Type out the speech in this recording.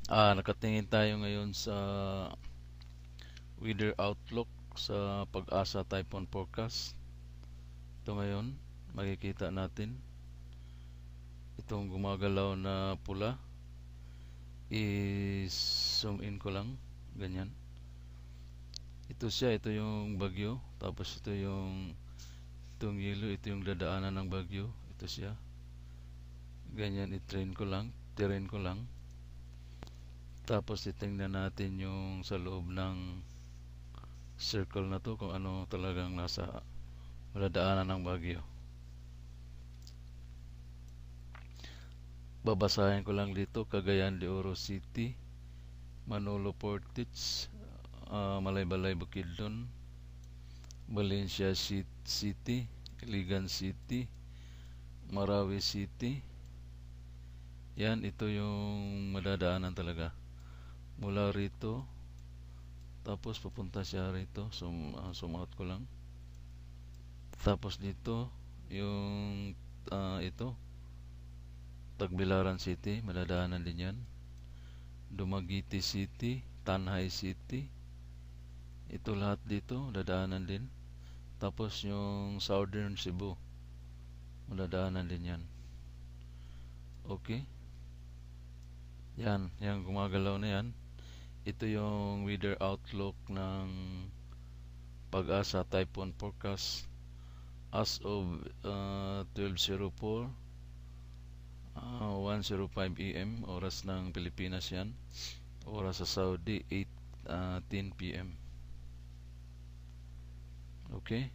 Nakatingin tayo ngayon sa weather outlook sa Pag-asa Typhoon Forecast. Ito ngayon, makikita natin itong gumagalaw na pula. I-zoom in ko lang, ganyan. Ito siya, ito yung bagyo. Tapos itong yellow, ito yung dadaanan ng bagyo. Ito siya. Ganyan, terrain ko lang. Tapos titingnan natin yung sa loob ng circle na to kung ano talagang nasa madadaanan ng bagyo. Babasahin ko lang dito: Cagayan de Oro City, Manolo Portage, Malaybalay Bukidnon, Valencia City, Iligan City, Marawi City. Yan, ito yung madadaanan talaga. Mula rito, tapos papunta siya rito. Zoom out ko lang. Tapos dito, yung ito, Tagbilaran City, madadaanan din yan. Dumaguete City, Tanhay City, ito lahat dito, dadaanan din. Tapos yung Southern Cebu, madadaanan din yan. Okay? Yan, yung gumagalaw na yan. Ito yung weather outlook ng Pag-asa Typhoon Forecast as of 12:04, 1:05 AM, oras ng Pilipinas yan. Oras sa Saudi, 8:10 PM. Okay?